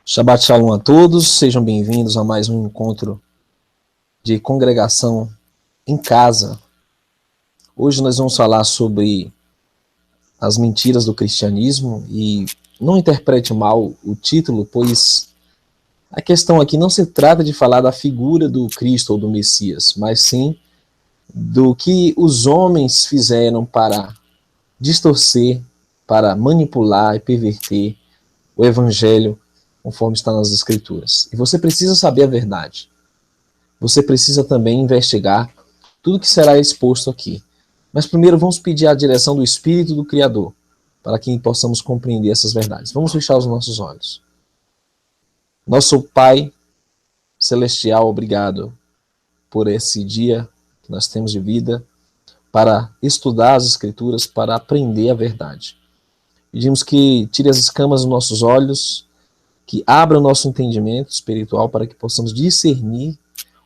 Shabbat Shalom a todos, sejam bem-vindos a mais um encontro de congregação em casa. Hoje nós vamos falar sobre as mentiras do cristianismo e não interprete mal o título, pois a questão aqui não se trata de falar da figura do Cristo ou do Messias, mas sim do que os homens fizeram para distorcer, para manipular e perverter o evangelho conforme está nas Escrituras. E você precisa saber a verdade. Você precisa também investigar tudo que será exposto aqui. Mas primeiro vamos pedir a direção do Espírito do Criador, para que possamos compreender essas verdades. Vamos fechar os nossos olhos. Nosso Pai Celestial, obrigado por esse dia que nós temos de vida, para estudar as Escrituras, para aprender a verdade. Pedimos que tire as escamas dos nossos olhos, que abra o nosso entendimento espiritual para que possamos discernir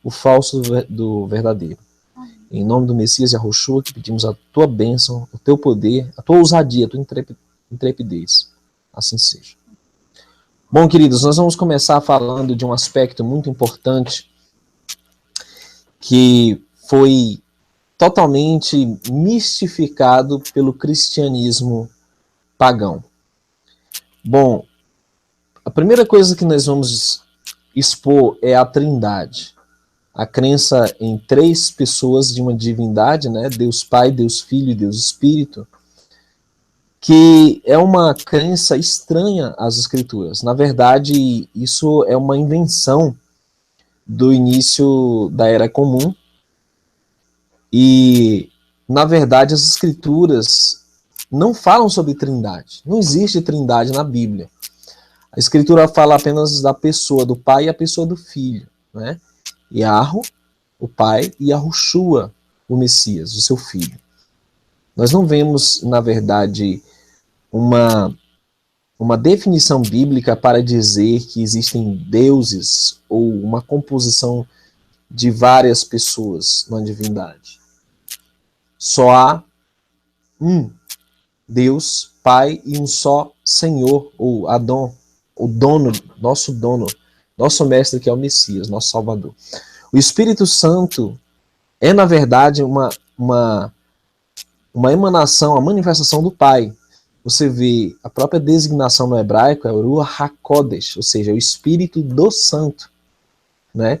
o falso do verdadeiro. Em nome do Messias Yahushua, que pedimos a tua bênção, o teu poder, a tua ousadia, a tua intrepidez. Assim seja. Bom, queridos, nós vamos começar falando de um aspecto muito importante que foi totalmente mistificado pelo cristianismo pagão. Bom, a primeira coisa que nós vamos expor é a Trindade. A crença em três pessoas de uma divindade, né? Deus Pai, Deus Filho e Deus Espírito, que é uma crença estranha às Escrituras. Na verdade, isso é uma invenção do início da Era Comum. E, na verdade, as Escrituras não falam sobre Trindade. Não existe Trindade na Bíblia. A Escritura fala apenas da pessoa do Pai e a pessoa do Filho, né? Yahu, o Pai, e Yahushua, o Messias, o seu Filho. Nós não vemos, na verdade, uma definição bíblica para dizer que existem deuses ou uma composição de várias pessoas na divindade. Só há um Deus, Pai, e um só Senhor, ou Adon, o dono, nosso mestre, que é o Messias, nosso Salvador. O Espírito Santo é, na verdade, uma emanação, a manifestação do Pai. Você vê a própria designação no hebraico, é o Ruach HaKodesh, ou seja, o Espírito do Santo, né?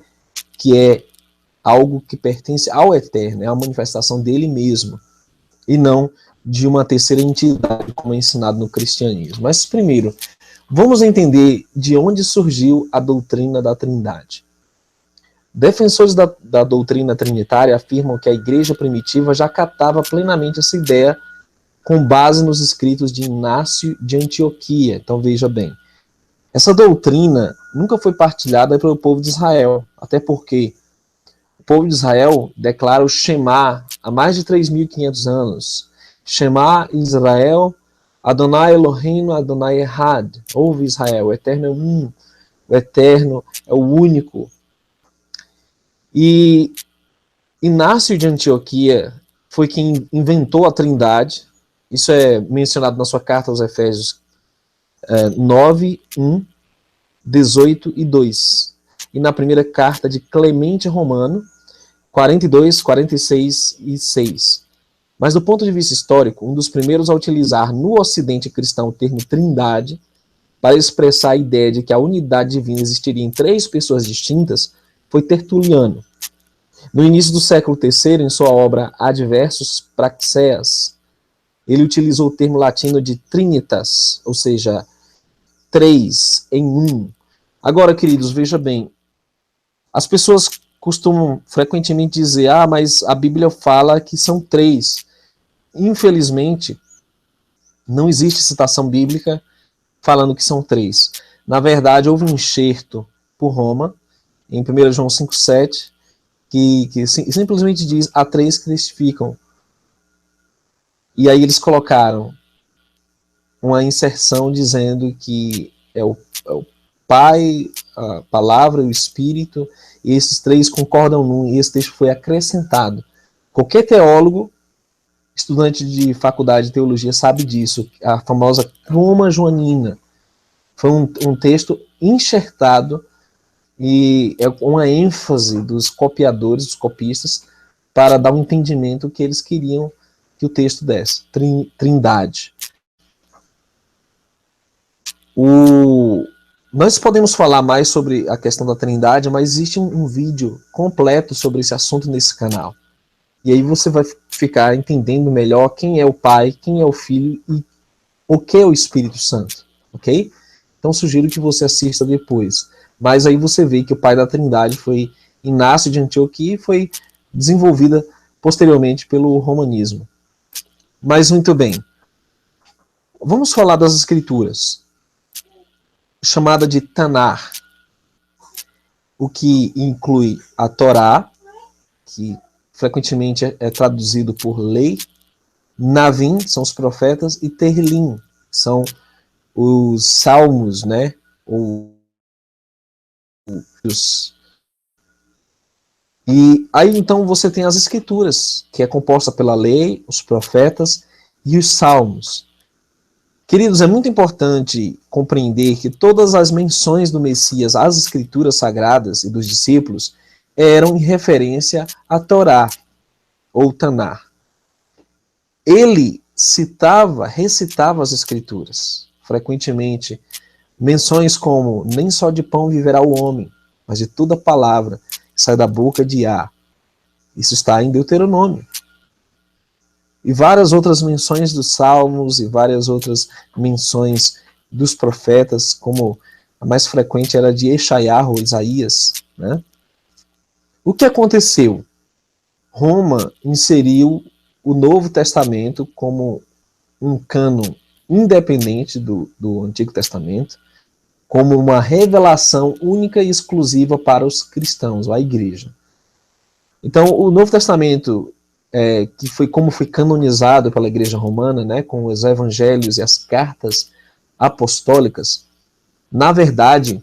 Que é algo que pertence ao Eterno, é a manifestação dele mesmo, e não de uma terceira entidade, como é ensinado no cristianismo. Mas, primeiro, vamos entender de onde surgiu a doutrina da Trindade. Defensores da doutrina trinitária afirmam que a igreja primitiva já catava plenamente essa ideia com base nos escritos de Inácio de Antioquia. Então veja bem, essa doutrina nunca foi partilhada pelo povo de Israel, até porque o povo de Israel declara o Shema há mais de 3.500 anos. Shema Israel, Adonai Eloheinu, Adonai Ehad. Ouve Israel, o Eterno é um, o Eterno é o único. E Inácio de Antioquia foi quem inventou a Trindade. Isso é mencionado na sua carta aos Efésios 9, 1, 18 e 2. E na primeira carta de Clemente Romano, 42, 46 e 6. Mas do ponto de vista histórico, um dos primeiros a utilizar no Ocidente cristão o termo Trindade para expressar a ideia de que a unidade divina existiria em três pessoas distintas foi Tertuliano. No início do século III, em sua obra Adversus Praxeas, ele utilizou o termo latino de Trinitas, ou seja, três em um. Agora, queridos, veja bem, as pessoas costumam frequentemente dizer, mas a Bíblia fala que são três. Infelizmente, não existe citação bíblica falando que são três. Na verdade, houve um enxerto por Roma, em 1 João 5,7, que simplesmente diz, há três que testificam. E aí eles colocaram uma inserção dizendo que é o Pai, a Palavra e o Espírito, e esses três concordam num, e esse texto foi acrescentado. Qualquer teólogo, estudante de faculdade de teologia, sabe disso, a famosa croma joanina. Foi um texto enxertado e é uma ênfase dos copiadores, dos copistas, para dar um entendimento que eles queriam que o texto desse. Trindade. Nós podemos falar mais sobre a questão da Trindade, mas existe um vídeo completo sobre esse assunto nesse canal. E aí você vai ficar entendendo melhor quem é o Pai, quem é o Filho e o que é o Espírito Santo, ok? Então sugiro que você assista depois. Mas aí você vê que o Pai da Trindade foi Inácio de Antioquia e foi desenvolvida posteriormente pelo romanismo. Mas muito bem. Vamos falar das Escrituras. Chamada de Tanar, o que inclui a Torá, que frequentemente é traduzido por lei, Navim, são os profetas, e Terlim, são os salmos, né? E aí então você tem as Escrituras, que é composta pela lei, os profetas e os salmos. Queridos, é muito importante compreender que todas as menções do Messias às Escrituras Sagradas e dos discípulos eram em referência à Torá, ou Tanar. Ele recitava as Escrituras. Frequentemente, menções como nem só de pão viverá o homem, mas de toda palavra que sai da boca de Yah. Isso está em Deuteronômio. E várias outras menções dos salmos e várias outras menções dos profetas, como a mais frequente era de Eshaiahu, Isaías. Né? O que aconteceu? Roma inseriu o Novo Testamento como um cânon independente do Antigo Testamento, como uma revelação única e exclusiva para os cristãos, a igreja. Então, o Novo Testamento, que foi como foi canonizado pela Igreja Romana, né, com os evangelhos e as cartas apostólicas, na verdade,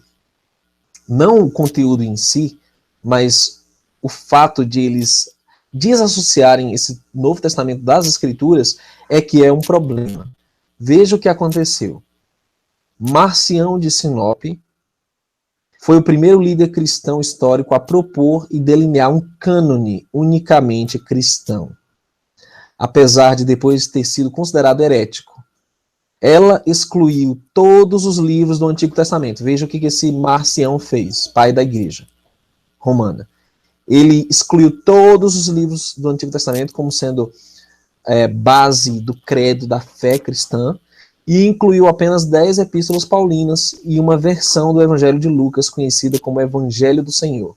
não o conteúdo em si, mas o fato de eles desassociarem esse Novo Testamento das Escrituras é que é um problema. Veja o que aconteceu. Marcião de Sinop foi o primeiro líder cristão histórico a propor e delinear um cânone unicamente cristão, apesar de depois ter sido considerado herético. Ela excluiu todos os livros do Antigo Testamento. Veja o que esse Marcião fez, pai da igreja romana. Ele excluiu todos os livros do Antigo Testamento como sendo base do credo da fé cristã e incluiu apenas 10 epístolas paulinas e uma versão do Evangelho de Lucas, conhecida como Evangelho do Senhor.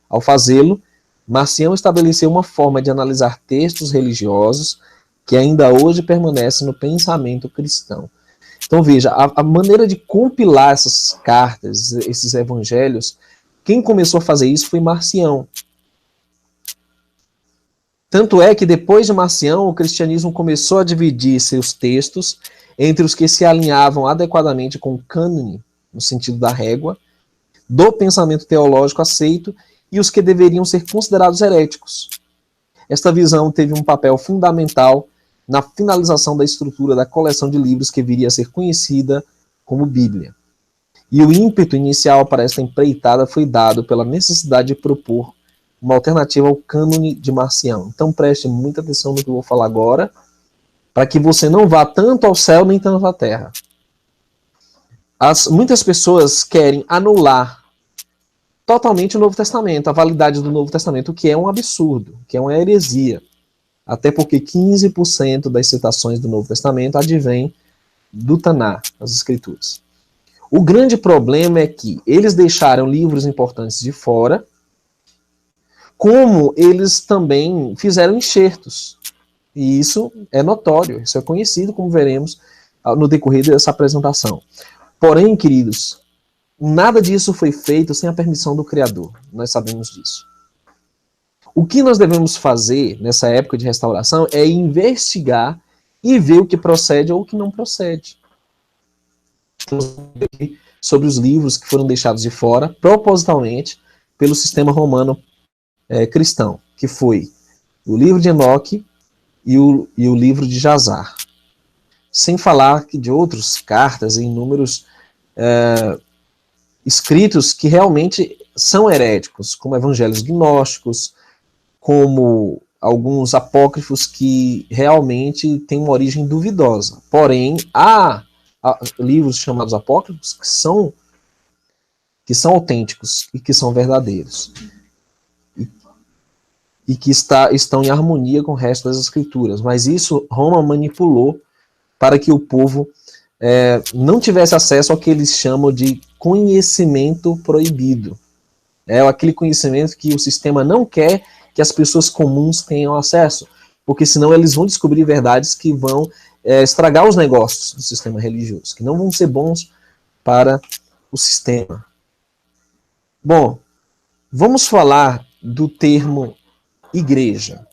Ao fazê-lo, Marcião estabeleceu uma forma de analisar textos religiosos que ainda hoje permanece no pensamento cristão. Então veja, a maneira de compilar essas cartas, esses evangelhos, quem começou a fazer isso foi Marcião. Tanto é que depois de Marcião, o cristianismo começou a dividir seus textos entre os que se alinhavam adequadamente com o cânone, no sentido da régua, do pensamento teológico aceito, e os que deveriam ser considerados heréticos. Esta visão teve um papel fundamental na finalização da estrutura da coleção de livros que viria a ser conhecida como Bíblia. E o ímpeto inicial para esta empreitada foi dado pela necessidade de propor uma alternativa ao cânone de Marcião. Então preste muita atenção no que eu vou falar agora, para que você não vá tanto ao céu nem tanto à terra. Muitas pessoas querem anular totalmente o Novo Testamento, a validade do Novo Testamento, o que é um absurdo, que é uma heresia. Até porque 15% das citações do Novo Testamento advêm do Tanar, das Escrituras. O grande problema é que eles deixaram livros importantes de fora, como eles também fizeram enxertos. E isso é notório, isso é conhecido, como veremos no decorrer dessa apresentação. Porém, queridos, nada disso foi feito sem a permissão do Criador. Nós sabemos disso. O que nós devemos fazer nessa época de restauração é investigar e ver o que procede ou o que não procede. Sobre os livros que foram deixados de fora, propositalmente, pelo sistema romano cristão, que foi o livro de Enoque e o livro de Jazar. Sem falar que de outras cartas e inúmeros escritos que realmente são heréticos, como evangelhos gnósticos, como alguns apócrifos que realmente têm uma origem duvidosa. Porém, há livros chamados apócrifos que são autênticos e que são verdadeiros. E que estão em harmonia com o resto das escrituras. Mas isso Roma manipulou para que o povo não tivesse acesso ao que eles chamam de conhecimento proibido. É aquele conhecimento que o sistema não quer que as pessoas comuns tenham acesso, porque senão eles vão descobrir verdades que vão estragar os negócios do sistema religioso, que não vão ser bons para o sistema. Bom, vamos falar do termo igreja.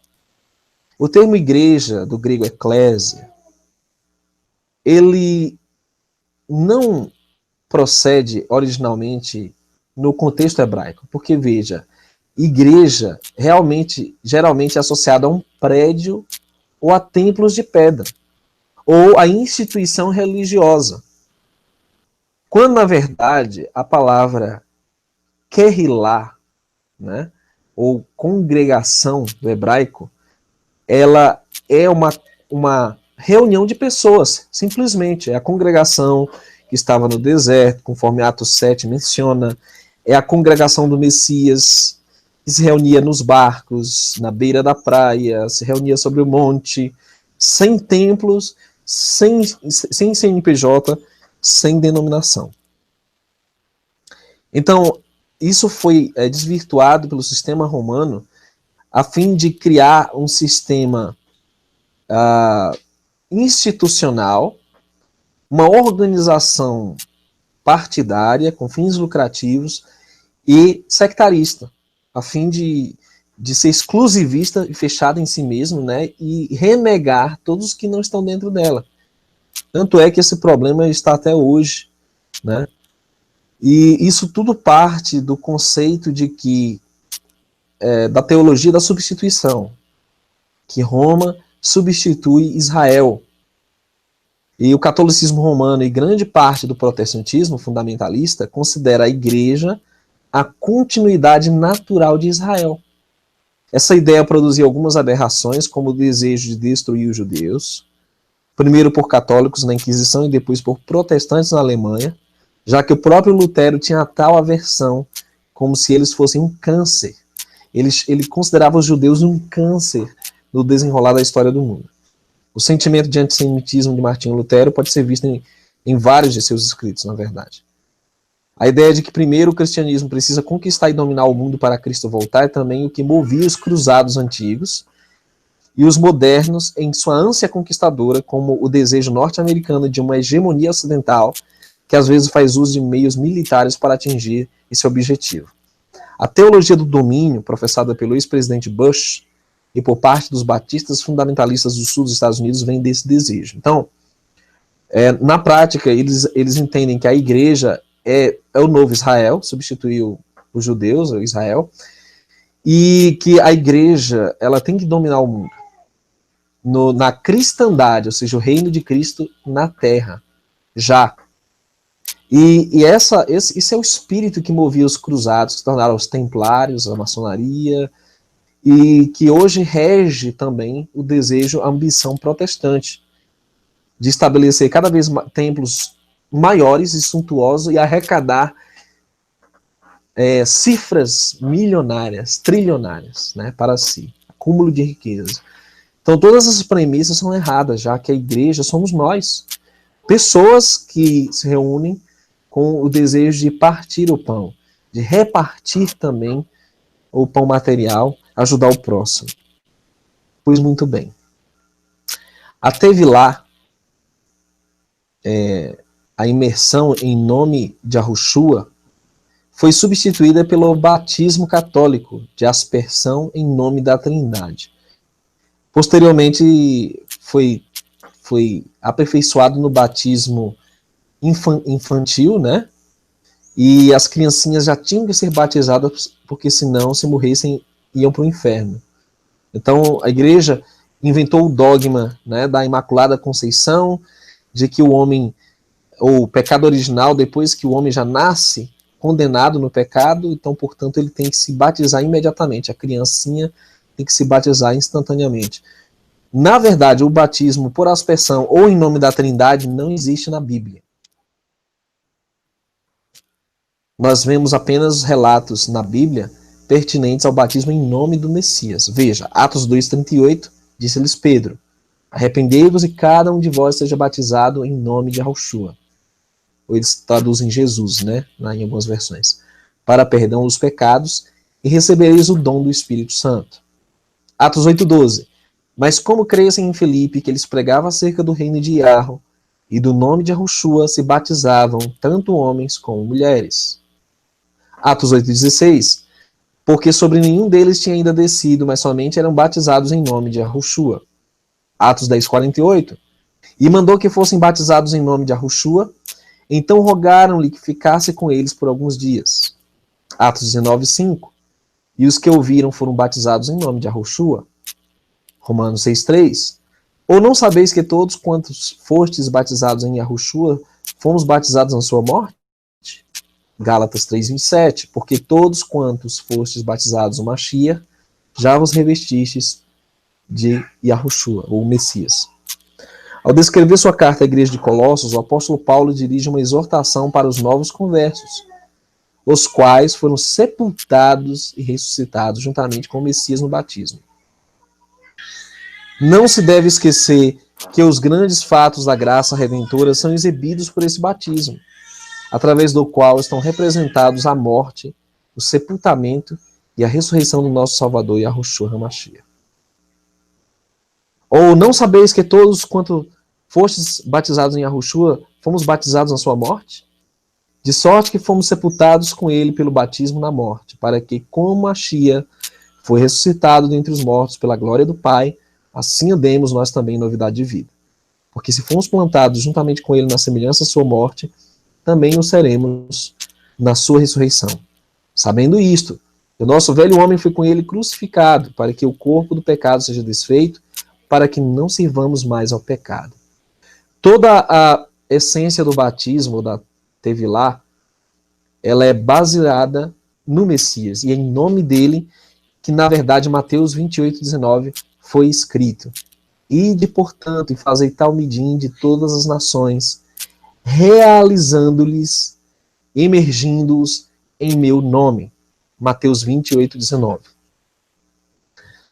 O termo igreja, do grego eclésia, ele não procede originalmente no contexto hebraico, porque veja, igreja geralmente é associada a um prédio ou a templos de pedra, ou a instituição religiosa. Quando, na verdade, a palavra kehilá, né, ou congregação do hebraico, ela é uma reunião de pessoas, simplesmente. É a congregação que estava no deserto, conforme Atos 7 menciona, é a congregação do Messias, que se reunia nos barcos, na beira da praia, se reunia sobre o monte, sem templos, sem CNPJ, sem denominação. Então, isso foi desvirtuado pelo sistema romano a fim de criar um sistema institucional, uma organização partidária com fins lucrativos e sectarista, a fim de ser exclusivista e fechada em si mesmo, né, e renegar todos que não estão dentro dela. Tanto é que esse problema está até hoje, né? E isso tudo parte do conceito de que da teologia da substituição, que Roma substitui Israel. E o catolicismo romano e grande parte do protestantismo fundamentalista considera a igreja a continuidade natural de Israel. Essa ideia produziu algumas aberrações, como o desejo de destruir os judeus, primeiro por católicos na Inquisição e depois por protestantes na Alemanha, já que o próprio Lutero tinha tal aversão, como se eles fossem um câncer. Ele considerava os judeus um câncer no desenrolar da história do mundo. O sentimento de antissemitismo de Martinho Lutero pode ser visto em vários de seus escritos, na verdade. A ideia de que primeiro o cristianismo precisa conquistar e dominar o mundo para Cristo voltar é também o que movia os cruzados antigos e os modernos em sua ânsia conquistadora, como o desejo norte-americano de uma hegemonia ocidental, que às vezes faz uso de meios militares para atingir esse objetivo. A teologia do domínio, professada pelo ex-presidente Bush e por parte dos batistas fundamentalistas do sul dos Estados Unidos, vem desse desejo. Então, na prática, eles entendem que a igreja é o novo Israel, substituiu os judeus, o Israel, e que a igreja ela tem que dominar o mundo na cristandade, ou seja, o reino de Cristo na terra, já. E esse é o espírito que movia os cruzados, que se tornaram os templários, a maçonaria, e que hoje rege também o desejo, a ambição protestante, de estabelecer cada vez templos maiores e suntuosos e arrecadar cifras milionárias, trilionárias, né, para si, acúmulo de riqueza. Então todas essas premissas são erradas, já que a igreja somos nós, pessoas que se reúnem com o desejo de partir o pão, de repartir também o pão material, ajudar o próximo. Pois muito bem. A Tevilá, a imersão em nome de Yahushua, foi substituída pelo batismo católico, de aspersão em nome da Trindade. Posteriormente, foi aperfeiçoado no batismo infantil, né? E as criancinhas já tinham que ser batizadas, porque senão, se morressem, iam para o inferno. Então, a igreja inventou o dogma, né, da Imaculada Conceição, de que o homem ou pecado original, depois que o homem já nasce condenado no pecado, então, portanto, ele tem que se batizar imediatamente. A criancinha tem que se batizar instantaneamente. Na verdade, o batismo por aspersão ou em nome da Trindade não existe na Bíblia. Nós vemos apenas relatos na Bíblia pertinentes ao batismo em nome do Messias. Veja, Atos 2,38, disse-lhes Pedro: arrependei-vos e cada um de vós seja batizado em nome de Yahushua. Ou eles traduzem Jesus, né? Lá em algumas versões. Para perdão dos pecados e recebereis o dom do Espírito Santo. Atos 8,12. Mas como crescem em Filipe, que eles pregavam acerca do reino de Yarro e do nome de Yahushua, se batizavam tanto homens como mulheres. Atos 8,16. Porque sobre nenhum deles tinha ainda descido, mas somente eram batizados em nome de Yahushua. Atos 10,48. E mandou que fossem batizados em nome de Yahushua, então rogaram-lhe que ficasse com eles por alguns dias. Atos 19,5. E os que ouviram foram batizados em nome de Yahushua. Romanos 6,3. Ou não sabeis que todos quantos fostes batizados em Yahushua, fomos batizados na sua morte? Gálatas 3,27. Porque todos quantos fostes batizados no Mashiach, já vos revestistes de Yahushua, ou Messias. Ao descrever sua carta à igreja de Colossos, o apóstolo Paulo dirige uma exortação para os novos conversos, os quais foram sepultados e ressuscitados juntamente com o Messias no batismo. Não se deve esquecer que os grandes fatos da graça redentora são exibidos por esse batismo, através do qual estão representados a morte, o sepultamento e a ressurreição do nosso Salvador Yahushua HaMashiach. Ou não sabeis que todos quanto fostes batizados em Yahushua, fomos batizados na sua morte? De sorte que fomos sepultados com ele pelo batismo na morte, para que, como Mashiach foi ressuscitado dentre os mortos pela glória do Pai, assim andemos nós também em novidade de vida. Porque se fomos plantados juntamente com ele na semelhança da sua morte, também o seremos na sua ressurreição. Sabendo isto, o nosso velho homem foi com ele crucificado, para que o corpo do pecado seja desfeito, para que não sirvamos mais ao pecado. Toda a essência do batismo, da Tevilá, ela é baseada no Messias, e é em nome dele que, na verdade, Mateus 28,19 foi escrito. Ide, portanto, e fazei tal midim de todas as nações, realizando-lhes, emergindo-os em meu nome. Mateus 28,19.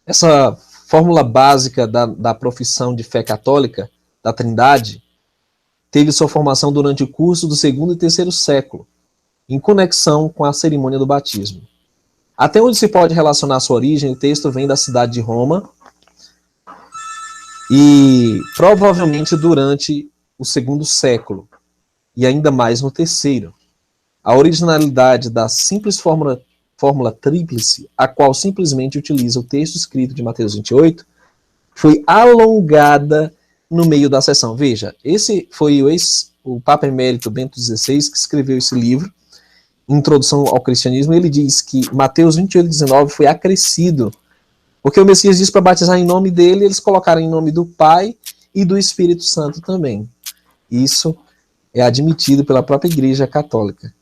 Essa fórmula básica da profissão de fé católica, da Trindade, teve sua formação durante o curso do 2º e 3º século, em conexão com a cerimônia do batismo. Até onde se pode relacionar sua origem, o texto vem da cidade de Roma, e provavelmente durante o 2º século, e ainda mais no 3º. A originalidade da simples fórmula tríplice, a qual simplesmente utiliza o texto escrito de Mateus 28, foi alongada no meio da sessão. Veja, esse foi o Papa Emérito Bento XVI que escreveu esse livro, Introdução ao Cristianismo. Ele diz que Mateus 28,19 foi acrescido, porque o Messias disse para batizar em nome dele, eles colocaram em nome do Pai e do Espírito Santo também. Isso é admitido pela própria Igreja Católica,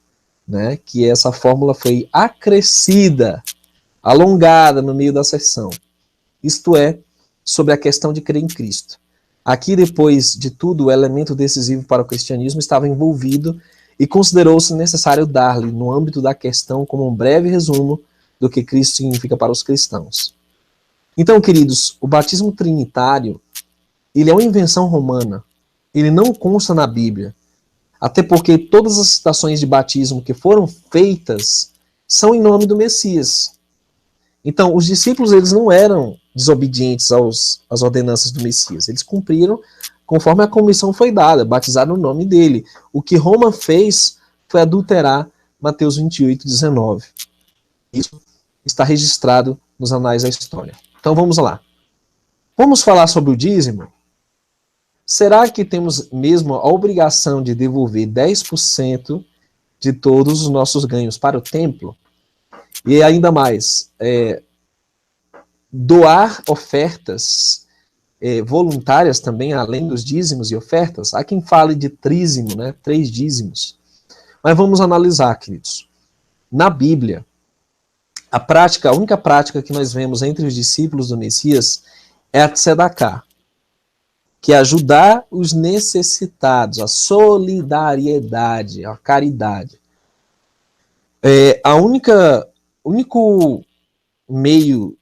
né, que essa fórmula foi acrescida, alongada no meio da sessão. Isto é, sobre a questão de crer em Cristo. Aqui, depois de tudo, o elemento decisivo para o cristianismo estava envolvido e considerou-se necessário dar-lhe, no âmbito da questão, como um breve resumo do que Cristo significa para os cristãos. Então, queridos, o batismo trinitário, ele é uma invenção romana. Ele não consta na Bíblia. Até porque todas as citações de batismo que foram feitas são em nome do Messias. Então, os discípulos, eles não eram desobedientes às ordenanças do Messias. Eles cumpriram conforme a comissão foi dada, batizar no nome dele. O que Roma fez foi adulterar Mateus 28,19. Isso está registrado nos anais da história. Então vamos lá. Vamos falar sobre o dízimo? Será que temos mesmo a obrigação de devolver 10% de todos os nossos ganhos para o templo? E ainda mais, doar ofertas voluntárias também, além dos dízimos e ofertas. Há quem fale de trízimo, né, 3 dízimos. Mas vamos analisar, queridos. Na Bíblia, a única prática que nós vemos entre os discípulos do Messias é a tzedakah, que é ajudar os necessitados, a solidariedade, a caridade. O único meio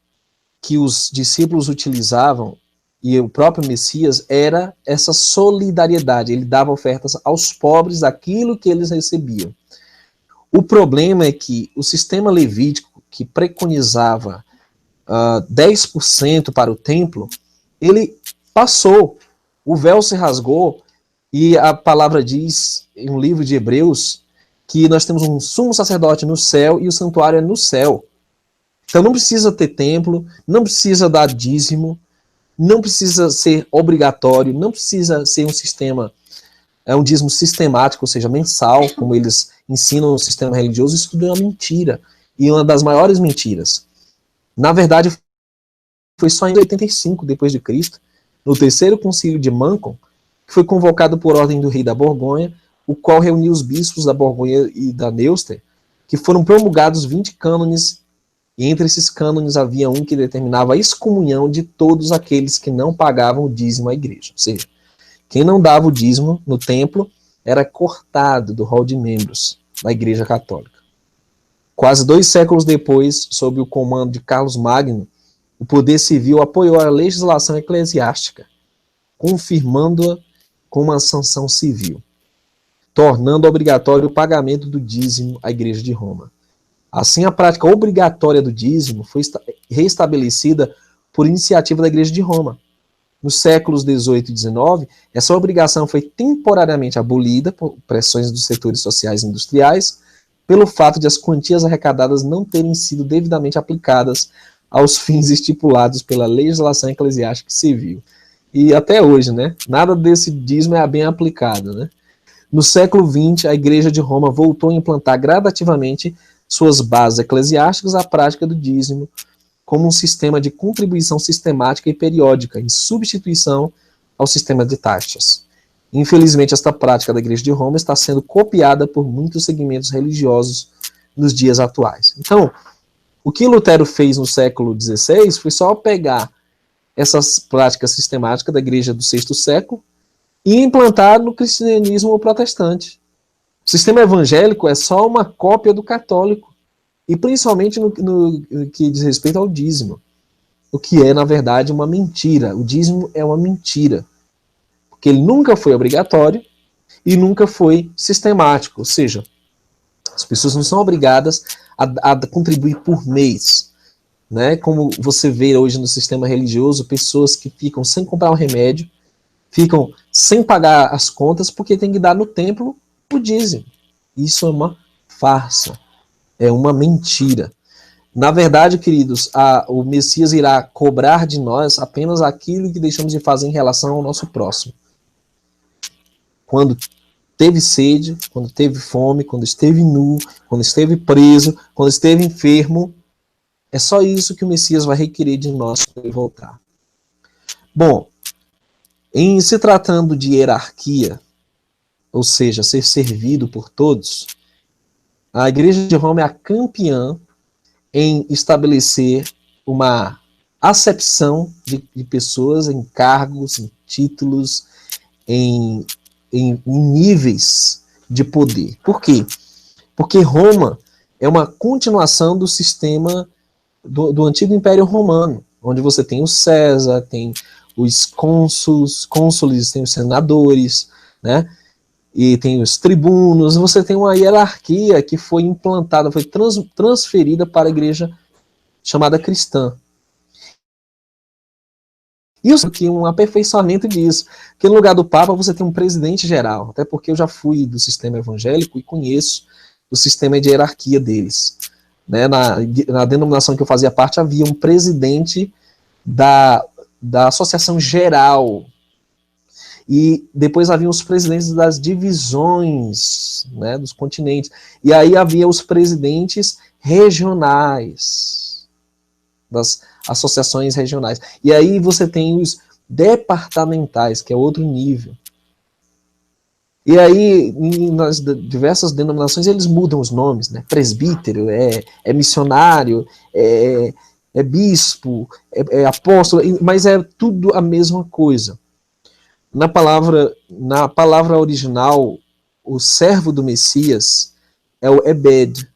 que os discípulos utilizavam, e o próprio Messias, era essa solidariedade. Ele dava ofertas aos pobres daquilo que eles recebiam. O problema é que o sistema levítico, que preconizava 10% para o templo, ele passou, o véu se rasgou, e a palavra diz, em um livro de Hebreus, que nós temos um sumo sacerdote no céu e o santuário é no céu. Então não precisa ter templo, não precisa dar dízimo, não precisa ser obrigatório, não precisa ser um dízimo sistemático, ou seja, mensal, como eles ensinam no sistema religioso. Isso tudo é uma mentira, e uma das maiores mentiras. Na verdade, foi só em 85 depois de Cristo, no terceiro concílio de Mancon, que foi convocado por ordem do rei da Borgonha, o qual reuniu os bispos da Borgonha e da Neuster, que foram promulgados 20 cânones, e entre esses cânones havia um que determinava a excomunhão de todos aqueles que não pagavam o dízimo à igreja. Ou seja, quem não dava o dízimo no templo era cortado do rol de membros da Igreja Católica. Quase 2 séculos depois, sob o comando de Carlos Magno, o poder civil apoiou a legislação eclesiástica, confirmando-a com uma sanção civil, tornando obrigatório o pagamento do dízimo à Igreja de Roma. Assim, a prática obrigatória do dízimo foi reestabelecida por iniciativa da Igreja de Roma. Nos séculos XVIII e XIX, essa obrigação foi temporariamente abolida por pressões dos setores sociais e industriais, pelo fato de as quantias arrecadadas não terem sido devidamente aplicadas aos fins estipulados pela legislação eclesiástica e civil. E até hoje, né? Nada desse dízimo é bem aplicado, né? No século XX, a Igreja de Roma voltou a implantar gradativamente suas bases eclesiásticas à prática do dízimo como um sistema de contribuição sistemática e periódica, em substituição ao sistema de taxas. Infelizmente, esta prática da Igreja de Roma está sendo copiada por muitos segmentos religiosos nos dias atuais. Então, o que Lutero fez no século XVI foi só pegar essas práticas sistemáticas da Igreja do VI século e implantar no cristianismo protestante. O sistema evangélico é só uma cópia do católico, e principalmente no que diz respeito ao dízimo, o que é, na verdade, uma mentira. O dízimo é uma mentira, porque ele nunca foi obrigatório e nunca foi sistemático, ou seja, as pessoas não são obrigadas a contribuir por mês, né? Como você vê hoje no sistema religioso, pessoas que ficam sem comprar um remédio, ficam sem pagar as contas porque tem que dar no templo o dízimo. Isso é uma farsa, é uma mentira. Na verdade, queridos, o Messias irá cobrar de nós apenas aquilo que deixamos de fazer em relação ao nosso próximo. Quando teve sede, quando teve fome, quando esteve nu, quando esteve preso, quando esteve enfermo, é só isso que o Messias vai requerer de nós para ele voltar. Bom, em se tratando de hierarquia, ou seja, ser servido por todos, a Igreja de Roma é a campeã em estabelecer uma acepção de pessoas em cargos, em títulos, em níveis de poder. Por quê? Porque Roma é uma continuação do sistema do antigo Império Romano, onde você tem o César, tem os cônsules, tem os senadores, né? E tem os tribunos. Você tem uma hierarquia que foi implantada, foi transferida para a igreja chamada cristã. Isso que um aperfeiçoamento disso. Que no lugar do Papa você tem um presidente geral, até porque eu já fui do sistema evangélico e conheço o sistema de hierarquia deles. Né? Na denominação que eu fazia parte havia um presidente da Associação Geral. E depois havia os presidentes das divisões, né, dos continentes. E aí havia os presidentes regionais, das associações regionais. E aí você tem departamentais, que é outro nível. E aí, nas diversas denominações, eles mudam os nomes, né? Presbítero, é missionário, é bispo, é apóstolo, mas é tudo a mesma coisa. Na palavra original, o servo do Messias é o Ebed,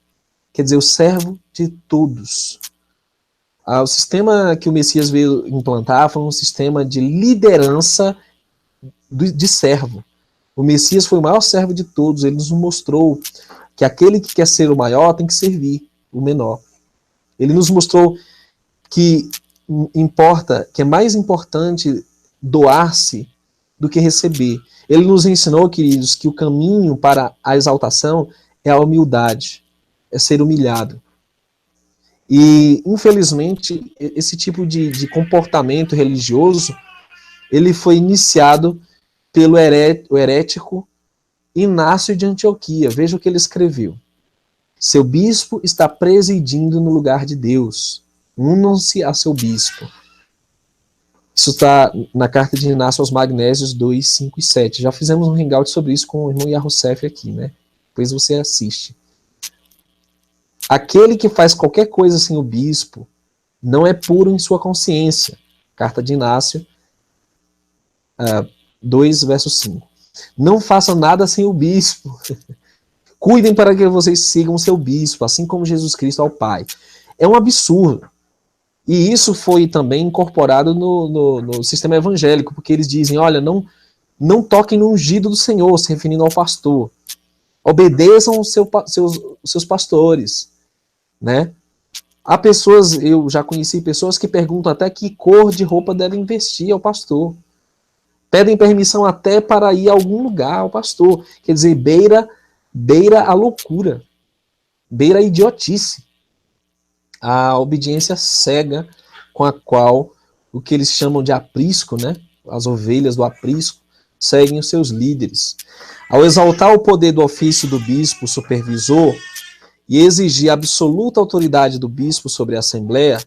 quer dizer, o servo de todos. O sistema que o Messias veio implantar foi um sistema de liderança de servo. O Messias foi o maior servo de todos, ele nos mostrou que aquele que quer ser o maior tem que servir o menor. Ele nos mostrou que é mais importante doar-se do que receber. Ele nos ensinou, queridos, que o caminho para a exaltação é a humildade, é ser humilhado. E, infelizmente, esse tipo de comportamento religioso, ele foi iniciado pelo herético Inácio de Antioquia. Veja o que ele escreveu. Seu bispo está presidindo no lugar de Deus. Unam-se a seu bispo. Isso está na carta de Inácio aos Magnésios 2, 5 e 7. Já fizemos um hangout sobre isso com o irmão Yahussef aqui, né? Depois você assiste. Aquele que faz qualquer coisa sem o bispo não é puro em sua consciência. Carta de Inácio 2, verso 5. Não façam nada sem o bispo. Cuidem para que vocês sigam o seu bispo, assim como Jesus Cristo ao Pai. É um absurdo. E isso foi também incorporado no sistema evangélico, porque eles dizem, olha, não toquem no ungido do Senhor, se referindo ao pastor. Obedeçam os seus pastores. Né? Há pessoas, eu já conheci pessoas que perguntam até que cor de roupa devem vestir ao pastor. Pedem permissão até para ir a algum lugar ao pastor. Quer dizer, beira a loucura, beira a idiotice, a obediência cega com a qual o que eles chamam de aprisco, né? As ovelhas do aprisco, seguem os seus líderes. Ao exaltar o poder do ofício do bispo supervisor e exigir a absoluta autoridade do bispo sobre a Assembleia,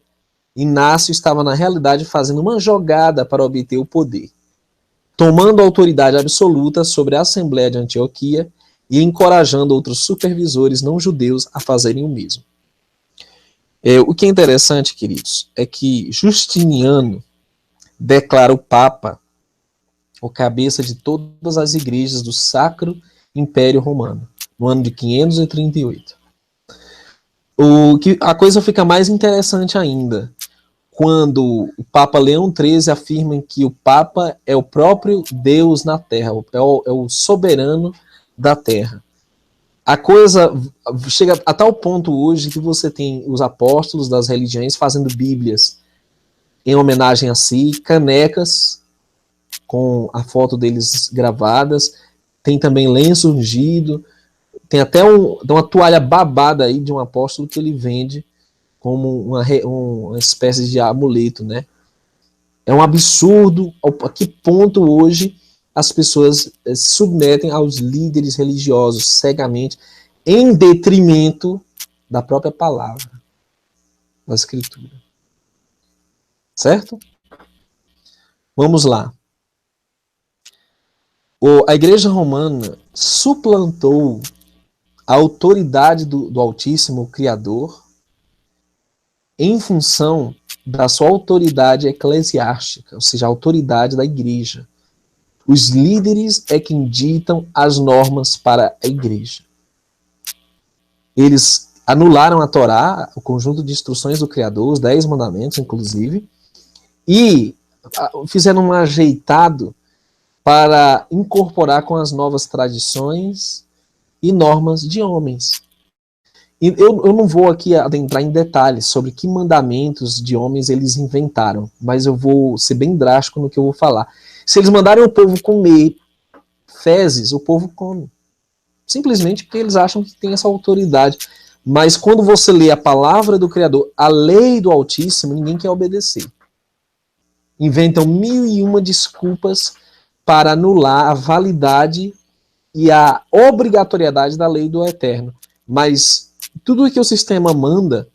Inácio estava na realidade fazendo uma jogada para obter o poder, tomando a autoridade absoluta sobre a Assembleia de Antioquia e encorajando outros supervisores não judeus a fazerem o mesmo. O que é interessante, queridos, é que Justiniano declara o Papa o cabeça de todas as igrejas do Sacro Império Romano, no ano de 538. A coisa fica mais interessante ainda, quando o Papa Leão XIII afirma que o Papa é o próprio Deus na Terra, é o soberano da Terra. A coisa chega a tal ponto hoje que você tem os apóstolos das religiões fazendo bíblias em homenagem a si, canecas com a foto deles gravadas, tem também lenço ungido, tem até uma toalha babada aí de um apóstolo que ele vende como uma espécie de amuleto, né? É um absurdo a que ponto hoje as pessoas se submetem aos líderes religiosos cegamente, em detrimento da própria palavra, da Escritura. Certo? Vamos lá. A Igreja Romana suplantou a autoridade do Altíssimo, o Criador, em função da sua autoridade eclesiástica, ou seja, a autoridade da igreja. Os líderes é quem ditam as normas para a igreja. Eles anularam a Torá, o conjunto de instruções do Criador, os 10 mandamentos, inclusive, e fizeram um ajeitado para incorporar com as novas tradições e normas de homens. E eu não vou aqui adentrar em detalhes sobre que mandamentos de homens eles inventaram, mas eu vou ser bem drástico no que eu vou falar. Se eles mandarem o povo comer fezes, o povo come. Simplesmente porque eles acham que tem essa autoridade. Mas quando você lê a palavra do Criador, a lei do Altíssimo, ninguém quer obedecer. Inventam 1001 desculpas para anular a validade e a obrigatoriedade da lei do Eterno. Mas tudo que o sistema manda,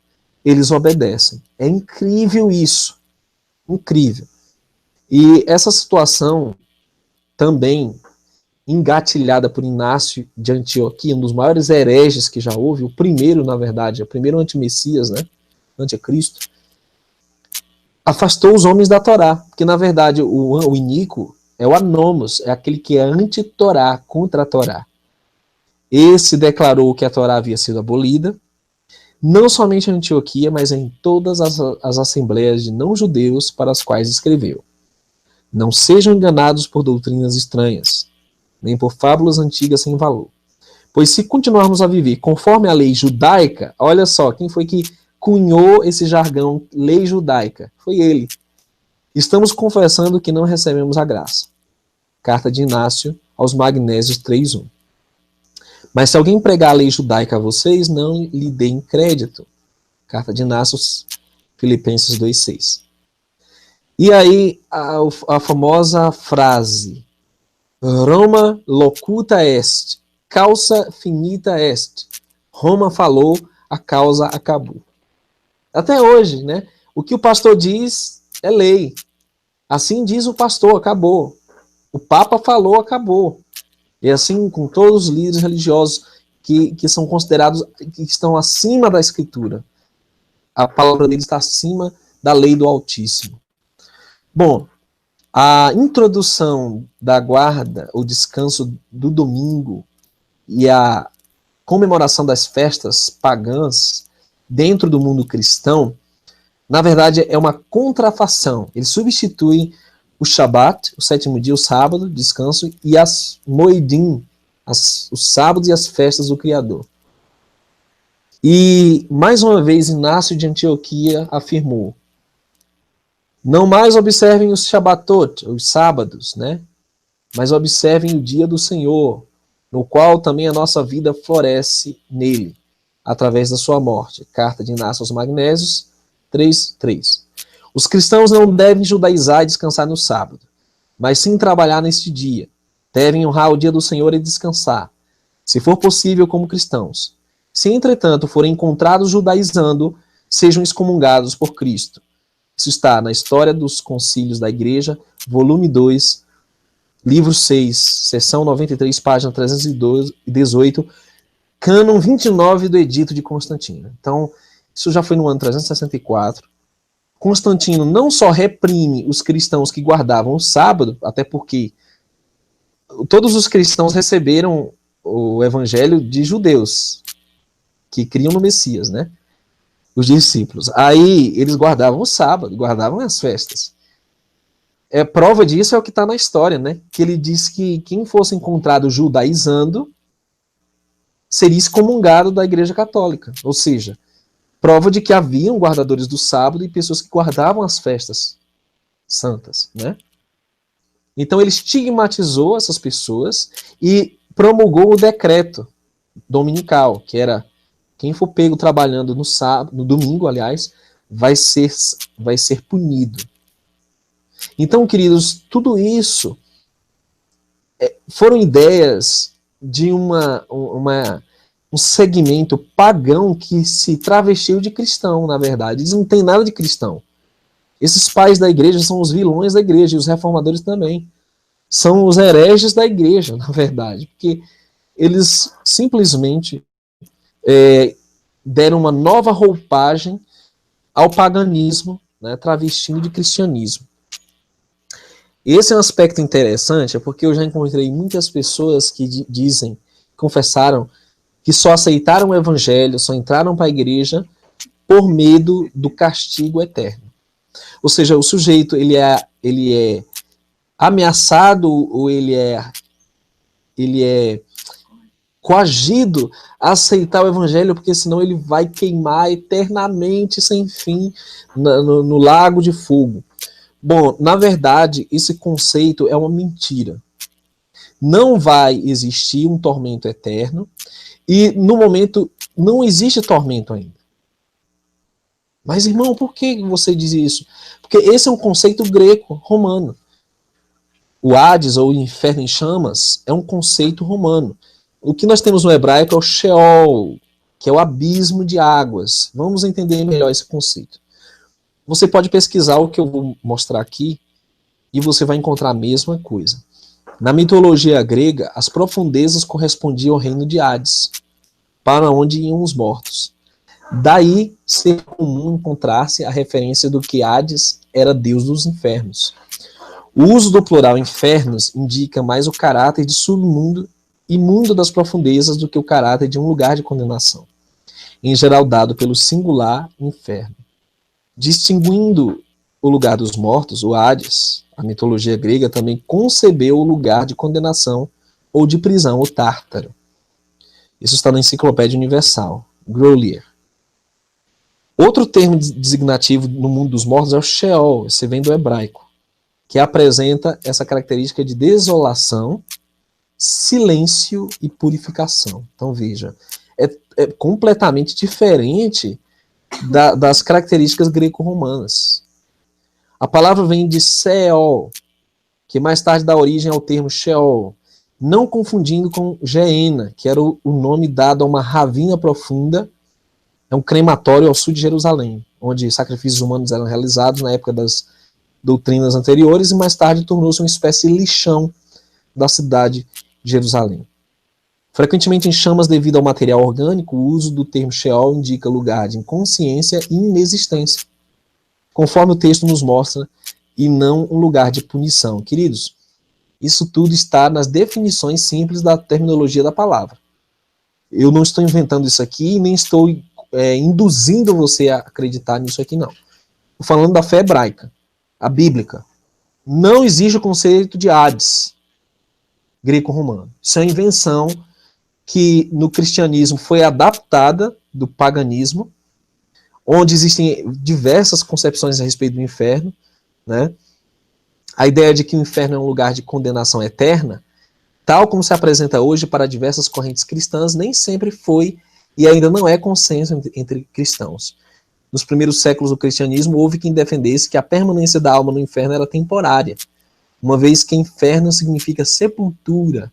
eles obedecem. É incrível isso. Incrível. E essa situação também engatilhada por Inácio de Antioquia, um dos maiores hereges que já houve, o primeiro, na verdade, o primeiro anti-Messias, né, anticristo, afastou os homens da Torá, porque na verdade o iníquo é o anomos, é aquele que é anti-Torá, contra a Torá. Esse declarou que a Torá havia sido abolida, não somente em Antioquia, mas em todas as assembleias de não-judeus para as quais escreveu. Não sejam enganados por doutrinas estranhas, nem por fábulas antigas sem valor. Pois se continuarmos a viver conforme a lei judaica, olha só, quem foi que cunhou esse jargão, lei judaica? Foi ele. Estamos confessando que não recebemos a graça. Carta de Inácio aos Magnésios 3:1. Mas se alguém pregar a lei judaica a vocês, não lhe deem crédito. Carta de Inácio, Filipenses 2:6. E aí a famosa frase, Roma locuta est, causa finita est. Roma falou, a causa acabou. Até hoje, né? O que o pastor diz é lei. Assim diz o pastor, acabou. O Papa falou, acabou. E assim com todos os líderes religiosos que são considerados, que estão acima da Escritura. A palavra deles está acima da lei do Altíssimo. Bom, a introdução da guarda, o descanso do domingo e a comemoração das festas pagãs dentro do mundo cristão, na verdade é uma contrafação. Ele substitui o Shabat, o sétimo dia, o sábado, descanso, e as Moedim, os sábados e as festas do Criador. E, mais uma vez, Inácio de Antioquia afirmou, não mais observem os Shabatot, os sábados, né? Mas observem o dia do Senhor, no qual também a nossa vida floresce nele, através da sua morte. Carta de Inácio aos Magnésios 3:3. Os cristãos não devem judaizar e descansar no sábado, mas sim trabalhar neste dia. Devem honrar o dia do Senhor e descansar, se for possível como cristãos. Se, entretanto, forem encontrados judaizando, sejam excomungados por Cristo. Isso está na História dos Concílios da Igreja, volume 2, livro 6, seção 93, página 318, cânon 29 do Edito de Constantino. Então, isso já foi no ano 364. Constantino não só reprime os cristãos que guardavam o sábado, até porque todos os cristãos receberam o evangelho de judeus, que criam no Messias, né? Os discípulos. Aí eles guardavam o sábado, guardavam as festas. Prova disso é o que está na história, né? Que ele diz que quem fosse encontrado judaizando seria excomungado da Igreja Católica. Ou seja, prova de que haviam guardadores do sábado e pessoas que guardavam as festas santas, né? Então ele estigmatizou essas pessoas e promulgou o decreto dominical, que era quem for pego trabalhando no sábado, no domingo, aliás, vai ser punido. Então, queridos, tudo isso foram ideias de um segmento pagão que se travestiu de cristão, na verdade. Eles não têm nada de cristão. Esses pais da igreja são os vilões da igreja, e os reformadores também. São os hereges da igreja, na verdade, porque eles simplesmente deram uma nova roupagem ao paganismo, né, travestindo de cristianismo. Esse é um aspecto interessante, porque eu já encontrei muitas pessoas que confessaram que só aceitaram o evangelho, só entraram para a igreja por medo do castigo eterno. Ou seja, o sujeito ele é ameaçado ou ele é coagido a aceitar o evangelho, porque senão ele vai queimar eternamente, sem fim, no lago de fogo. Bom, na verdade, esse conceito é uma mentira. Não vai existir um tormento eterno, e no momento não existe tormento ainda. Mas, irmão, por que você diz isso? Porque esse é um conceito greco-romano. O Hades, ou o inferno em chamas, é um conceito romano. O que nós temos no hebraico é o Sheol, que é o abismo de águas. Vamos entender melhor esse conceito. Você pode pesquisar o que eu vou mostrar aqui e você vai encontrar a mesma coisa. Na mitologia grega, as profundezas correspondiam ao reino de Hades, para onde iam os mortos. Daí ser comum encontrar-se a referência do que Hades era deus dos infernos. O uso do plural infernos indica mais o caráter de submundo e mundo das profundezas do que o caráter de um lugar de condenação, em geral dado pelo singular inferno. Distinguindo o lugar dos mortos, o Hades, a mitologia grega também concebeu o lugar de condenação ou de prisão, o Tártaro. Isso está na Enciclopédia Universal, Grolier. Outro termo designativo no mundo dos mortos é o Sheol, esse vem do hebraico, que apresenta essa característica de desolação, silêncio e purificação. Então veja, é completamente diferente das características greco-romanas. A palavra vem de Seol, que mais tarde dá origem ao termo Sheol, não confundindo com Geena, que era o nome dado a uma ravina profunda, é um crematório ao sul de Jerusalém, onde sacrifícios humanos eram realizados na época das doutrinas anteriores e mais tarde tornou-se uma espécie de lixão da cidade de Jerusalém. Frequentemente em chamas devido ao material orgânico, o uso do termo Sheol indica lugar de inconsciência e inexistência, conforme o texto nos mostra, e não um lugar de punição. Queridos, isso tudo está nas definições simples da terminologia da palavra. Eu não estou inventando isso aqui, nem estou induzindo você a acreditar nisso aqui, não. Estou falando da fé hebraica, a bíblica. Não existe o conceito de Hades, greco-romano. Isso é uma invenção que no cristianismo foi adaptada do paganismo, onde existem diversas concepções a respeito do inferno, né? A ideia de que o inferno é um lugar de condenação eterna, tal como se apresenta hoje para diversas correntes cristãs, nem sempre foi e ainda não é consenso entre cristãos. Nos primeiros séculos do cristianismo, houve quem defendesse que a permanência da alma no inferno era temporária, uma vez que inferno significa sepultura,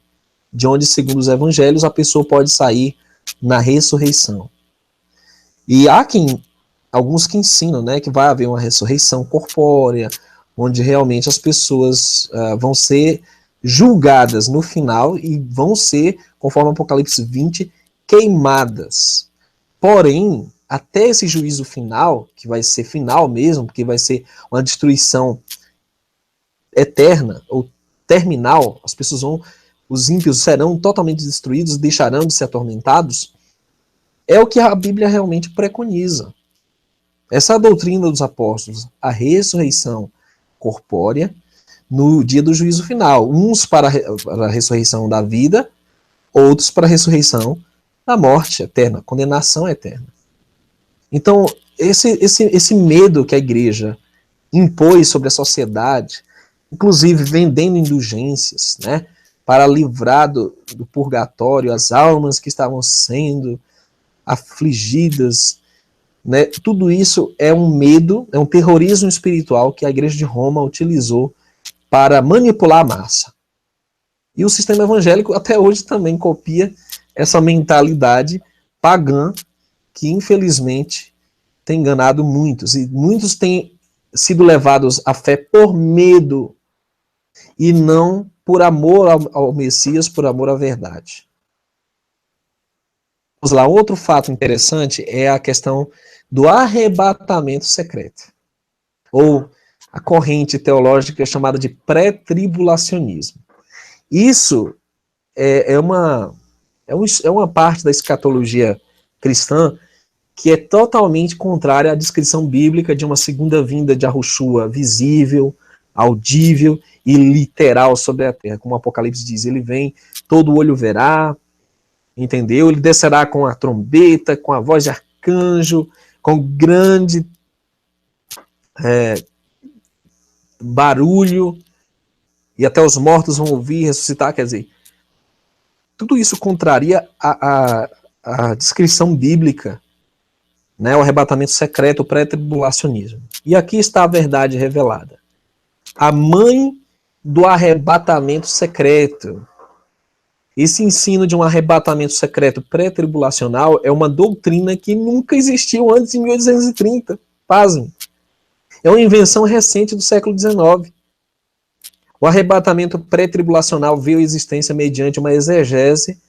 de onde, segundo os evangelhos, a pessoa pode sair na ressurreição. E há alguns que ensinam, né, que vai haver uma ressurreição corpórea, onde realmente as pessoas vão ser julgadas no final e vão ser, conforme Apocalipse 20, queimadas. Porém, até esse juízo final, que vai ser final mesmo, porque vai ser uma destruição eterna ou terminal, as pessoas os ímpios serão totalmente destruídos, deixarão de ser atormentados, é o que a Bíblia realmente preconiza. Essa é a doutrina dos apóstolos, a ressurreição corpórea no dia do juízo final. Uns para a ressurreição da vida, outros para a ressurreição da morte eterna, condenação eterna. Então, esse medo que a igreja impôs sobre a sociedade, inclusive vendendo indulgências, né, para livrar do purgatório as almas que estavam sendo afligidas, né, tudo isso é um medo, é um terrorismo espiritual que a igreja de Roma utilizou para manipular a massa. E o sistema evangélico até hoje também copia essa mentalidade pagã que infelizmente tem enganado muitos. E muitos têm sido levados à fé por medo e não por amor ao Messias, por amor à verdade. Vamos lá, outro fato interessante é a questão do arrebatamento secreto, ou a corrente teológica chamada de pré-tribulacionismo. Isso é uma parte da escatologia cristã que é totalmente contrária à descrição bíblica de uma segunda vinda de Yahushua visível, audível e literal sobre a terra. Como o Apocalipse diz, ele vem, todo olho verá, entendeu? Ele descerá com a trombeta, com a voz de arcanjo, com grande barulho, e até os mortos vão ouvir ressuscitar. Quer dizer, tudo isso contraria a descrição bíblica, né, o arrebatamento secreto, o pré-tribulacionismo. E aqui está a verdade revelada. A mãe do arrebatamento secreto. Esse ensino de um arrebatamento secreto pré-tribulacional é uma doutrina que nunca existiu antes de 1830. Pasmem. É uma invenção recente do século XIX. O arrebatamento pré-tribulacional veio à existência mediante uma exegese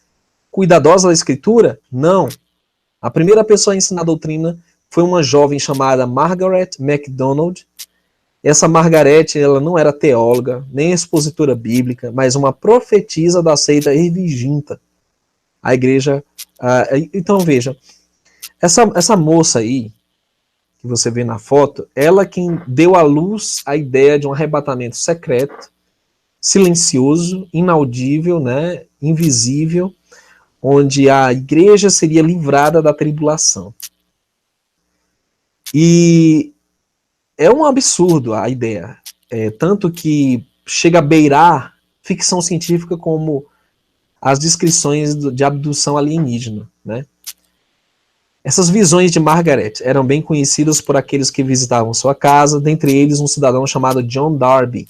cuidadosa da Escritura? Não. A primeira pessoa a ensinar a doutrina foi uma jovem chamada Margaret MacDonald. Essa Margaret, ela não era teóloga, nem expositora bíblica, mas uma profetisa da seita Irviginta. A igreja... então, veja, essa moça aí, que você vê na foto, ela quem deu à luz a ideia de um arrebatamento secreto, silencioso, inaudível, né, invisível, onde a igreja seria livrada da tribulação. E é um absurdo a ideia, tanto que chega a beirar ficção científica como as descrições de abdução alienígena, né? Essas visões de Margaret eram bem conhecidas por aqueles que visitavam sua casa, dentre eles um cidadão chamado John Darby.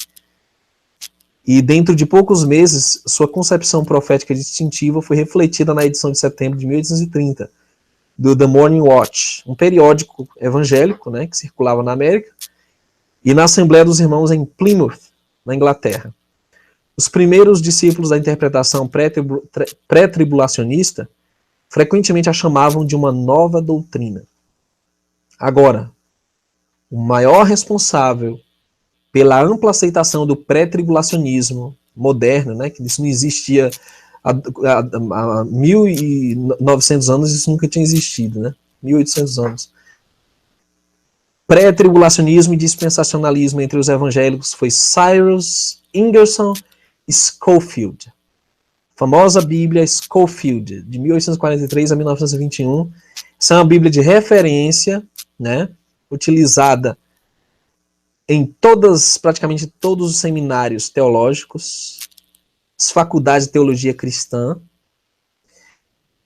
E dentro de poucos meses, sua concepção profética distintiva foi refletida na edição de setembro de 1830, do The Morning Watch, um periódico evangélico, né, que circulava na América, e na Assembleia dos Irmãos em Plymouth, na Inglaterra. Os primeiros discípulos da interpretação pré-tribulacionista frequentemente a chamavam de uma nova doutrina. Agora, o maior responsável pela ampla aceitação do pré-tribulacionismo moderno, né, que isso não existia há 1900 anos, isso nunca tinha existido, né, 1800 anos. Pré-tribulacionismo e dispensacionalismo entre os evangélicos foi Cyrus Ingerson Scofield. Famosa Bíblia Scofield, de 1843 a 1921. Essa é uma Bíblia de referência, né, utilizada em praticamente todos os seminários teológicos, as faculdades de teologia cristã.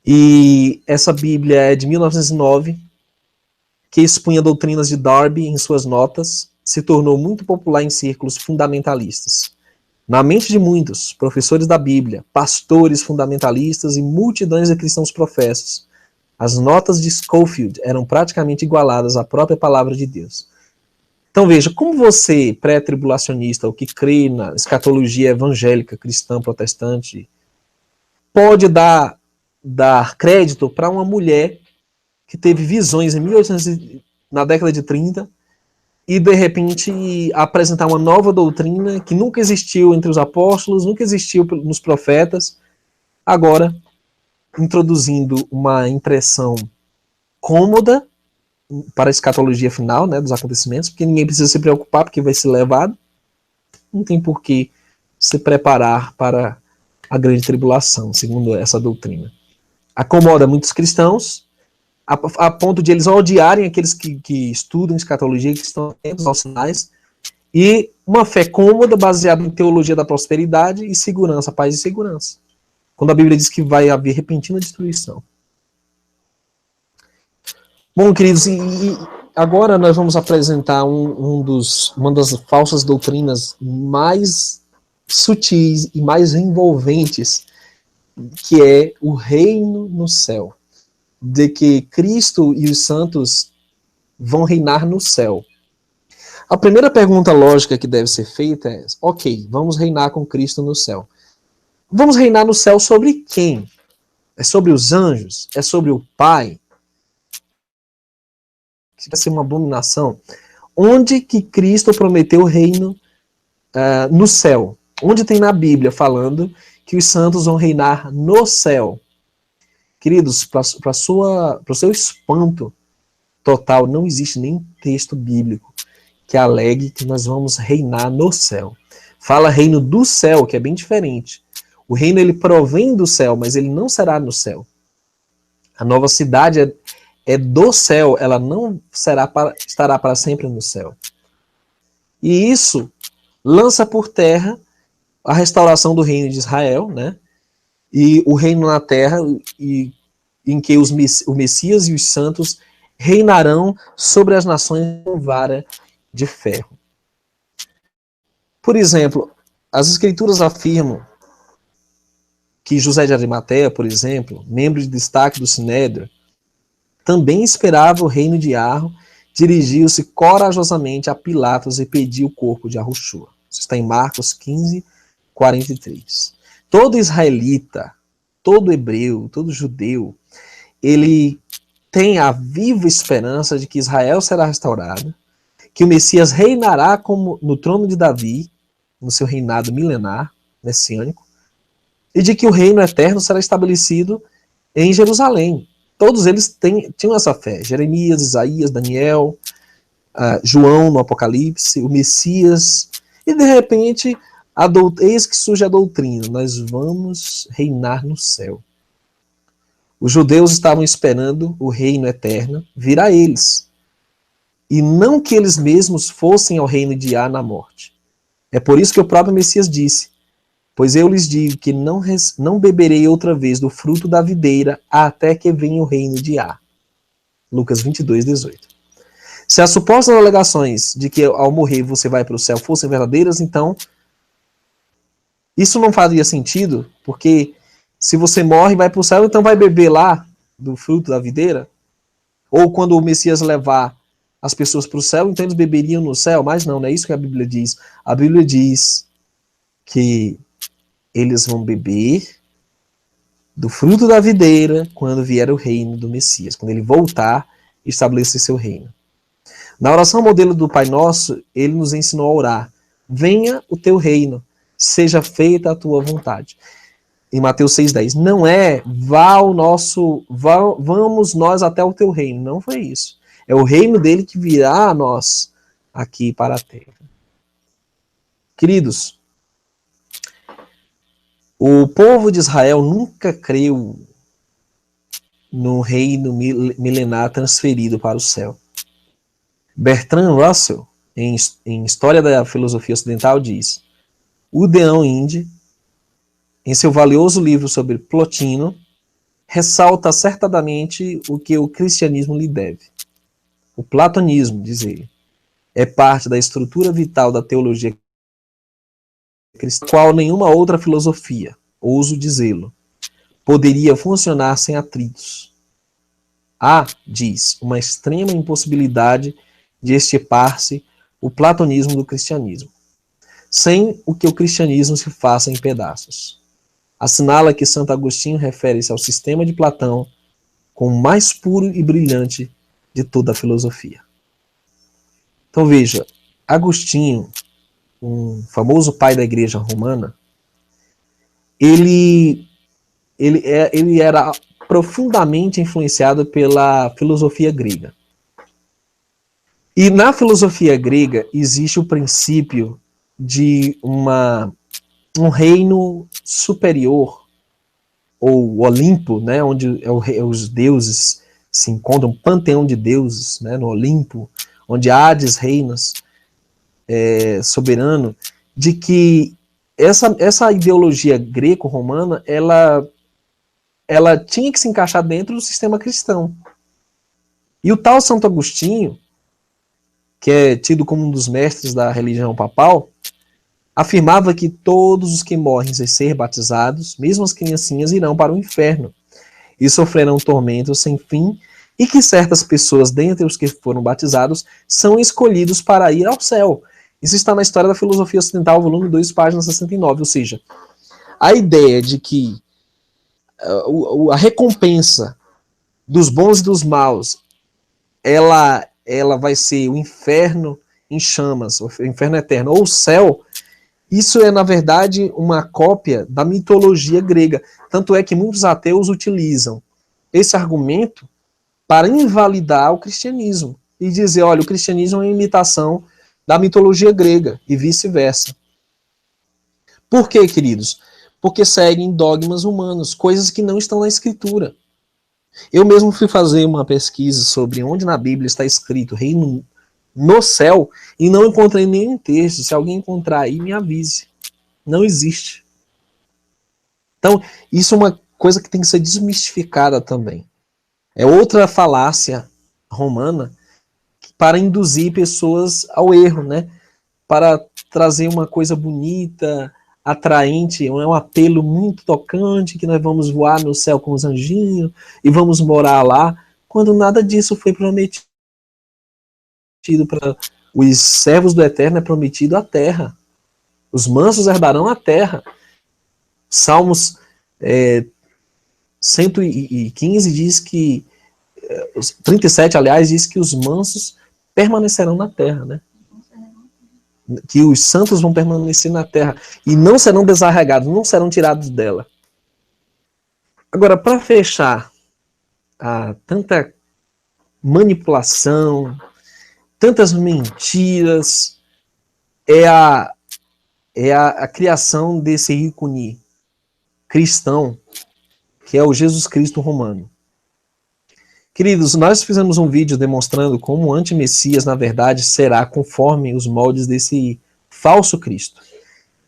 E essa Bíblia é de 1909, que expunha doutrinas de Darby em suas notas, se tornou muito popular em círculos fundamentalistas. Na mente de muitos, professores da Bíblia, pastores fundamentalistas e multidões de cristãos professos, as notas de Scofield eram praticamente igualadas à própria palavra de Deus. Então veja, como você, pré-tribulacionista, ou que crê na escatologia evangélica, cristã, protestante, pode dar crédito para uma mulher que teve visões na década de 30, e de repente apresentar uma nova doutrina que nunca existiu entre os apóstolos, nunca existiu nos profetas, agora introduzindo uma impressão cômoda para a escatologia final, né, dos acontecimentos, porque ninguém precisa se preocupar porque vai ser levado, não tem por que se preparar para a grande tribulação, segundo essa doutrina. Acomoda muitos cristãos, a ponto de eles odiarem aqueles que estudam escatologia, que estão atentos aos sinais, e uma fé cômoda, baseada em teologia da prosperidade e segurança, paz e segurança. Quando a Bíblia diz que vai haver repentina destruição. Bom, queridos, e agora nós vamos apresentar uma das falsas doutrinas mais sutis e mais envolventes, que é o reino no céu. De que Cristo e os santos vão reinar no céu. A primeira pergunta lógica que deve ser feita é: ok, vamos reinar com Cristo no céu. Vamos reinar no céu sobre quem? É sobre os anjos? É sobre o Pai? Que vai ser uma abominação. Onde que Cristo prometeu o reino no céu? Onde tem na Bíblia falando que os santos vão reinar no céu? Queridos, para o seu espanto total, não existe nenhum texto bíblico que alegue que nós vamos reinar no céu. Fala reino do céu, que é bem diferente. O reino ele provém do céu, mas ele não será no céu. A nova cidade é do céu, ela não estará para sempre no céu. E isso lança por terra a restauração do reino de Israel, né? E o reino na terra, em que o Messias e os santos reinarão sobre as nações com vara de ferro. Por exemplo, as escrituras afirmam que José de Arimateia, por exemplo, membro de destaque do Sinédrio, também esperava o reino de Arro, dirigiu-se corajosamente a Pilatos e pediu o corpo de Arruxua. Isso está em Marcos 15, 43. Todo israelita, todo hebreu, todo judeu, ele tem a viva esperança de que Israel será restaurado, que o Messias reinará como no trono de Davi, no seu reinado milenar, messiânico, e de que o reino eterno será estabelecido em Jerusalém. Todos eles tinham essa fé. Jeremias, Isaías, Daniel, João no Apocalipse, o Messias, e de repente, eis que surge a doutrina: nós vamos reinar no céu. Os judeus estavam esperando o reino eterno vir a eles, e não que eles mesmos fossem ao reino de Yah na morte. É por isso que o próprio Messias disse: pois eu lhes digo que não beberei outra vez do fruto da videira até que venha o reino de Yah. Lucas 22, 18. Se as supostas alegações de que ao morrer você vai para o céu fossem verdadeiras, então isso não faria sentido, porque se você morre e vai para o céu, então vai beber lá do fruto da videira? Ou quando o Messias levar as pessoas para o céu, então eles beberiam no céu? Mas não é isso que a Bíblia diz. A Bíblia diz que eles vão beber do fruto da videira quando vier o reino do Messias, quando ele voltar e estabelecer seu reino. Na oração modelo do Pai Nosso, ele nos ensinou a orar: venha o teu reino, seja feita a tua vontade. Em Mateus 6,10, não é vamos nós até o teu reino, não foi isso. É o reino dele que virá a nós aqui para a terra. Queridos, o povo de Israel nunca creu no reino milenar transferido para o céu. Bertrand Russell, em História da Filosofia Ocidental, diz: o Deão Indy, em seu valioso livro sobre Plotino, ressalta acertadamente o que o cristianismo lhe deve. O platonismo, diz ele, é parte da estrutura vital da teologia cristã, qual nenhuma outra filosofia, ouso dizê-lo, poderia funcionar sem atritos. Há, diz, uma extrema impossibilidade de extirpar-se o platonismo do cristianismo, sem o que o cristianismo se faça em pedaços. Assinala que Santo Agostinho refere-se ao sistema de Platão como o mais puro e brilhante de toda a filosofia. Então veja, Agostinho, um famoso pai da igreja romana, ele era profundamente influenciado pela filosofia grega. E na filosofia grega existe o princípio de um reino superior, ou Olimpo, né, onde os deuses se encontram, um panteão de deuses, né, no Olimpo, onde Hades reina soberano, de que essa ideologia greco-romana, ela tinha que se encaixar dentro do sistema cristão. E o tal Santo Agostinho, que é tido como um dos mestres da religião papal, afirmava que todos os que morrem sem ser batizados, mesmo as criancinhas, irão para o inferno e sofrerão tormentos sem fim, e que certas pessoas, dentre os que foram batizados, são escolhidos para ir ao céu. Isso está na História da Filosofia Ocidental, volume 2, página 69. Ou seja, a ideia de que a recompensa dos bons e dos maus, ela vai ser o inferno em chamas, o inferno eterno, ou o céu, isso é, na verdade, uma cópia da mitologia grega. Tanto é que muitos ateus utilizam esse argumento para invalidar o cristianismo e dizer, olha, o cristianismo é uma imitação da mitologia grega e vice-versa. Por quê, queridos? Porque seguem dogmas humanos, coisas que não estão na Escritura. Eu mesmo fui fazer uma pesquisa sobre onde na Bíblia está escrito reino no céu e não encontrei nenhum texto. Se alguém encontrar aí, me avise. Não existe. Então, isso é uma coisa que tem que ser desmistificada também. É outra falácia romana para induzir pessoas ao erro, né? Para trazer uma coisa bonita, atraente, um apelo muito tocante, que nós vamos voar no céu com os anjinhos e vamos morar lá, quando nada disso foi prometido para os servos do Eterno, é prometido a terra. Os mansos herdarão a terra. Salmos 115 diz que, 37, aliás, diz que os mansos permanecerão na terra, né? Que os santos vão permanecer na terra e não serão desarraigados, não serão tirados dela. Agora, para fechar, tanta manipulação, tantas mentiras, é a criação desse ícone cristão, que é o Jesus Cristo romano. Queridos, nós fizemos um vídeo demonstrando como o anti-messias, na verdade, será conforme os moldes desse falso Cristo.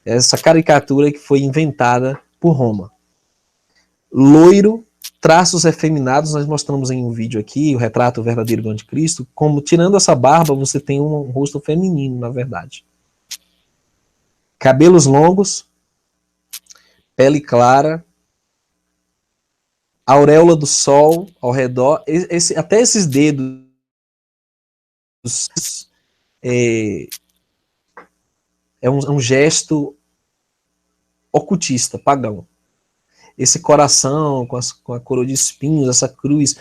Essa caricatura que foi inventada por Roma. Loiro, traços efeminados, nós mostramos em um vídeo aqui, o retrato verdadeiro do anticristo, como tirando essa barba, você tem um rosto feminino, na verdade. Cabelos longos, pele clara, auréola do sol ao redor, até esses dedos é um gesto ocultista, pagão. Esse coração com a coroa de espinhos, essa cruz,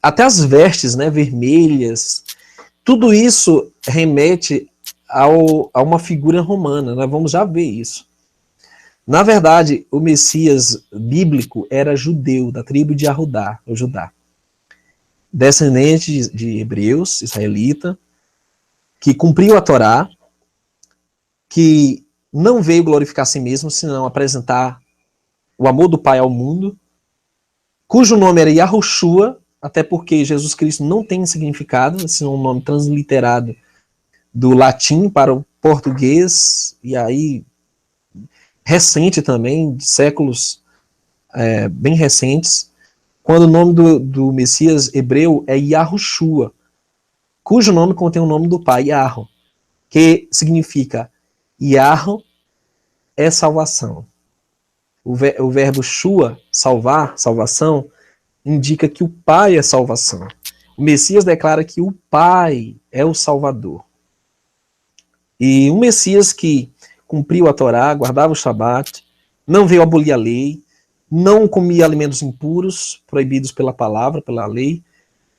até as vestes, né, vermelhas, tudo isso remete a uma figura romana. Nós vamos já ver isso. Na verdade, o Messias bíblico era judeu, da tribo de Arudá, o Judá. Descendente de hebreus, israelita, que cumpriu a Torá, que não veio glorificar a si mesmo, senão apresentar o amor do Pai ao mundo, cujo nome era Yahushua, até porque Jesus Cristo não tem significado, senão um nome transliterado do latim para o português, e aí recente também, de séculos bem recentes, quando o nome do Messias hebreu é Yahushua, cujo nome contém o nome do pai, Yahô, que significa Yahô é salvação. O verbo shua, salvar, salvação, indica que o pai é salvação. O Messias declara que o pai é o salvador. E um Messias que cumpriu a Torá, guardava o Shabat, não veio abolir a lei, não comia alimentos impuros, proibidos pela palavra, pela lei.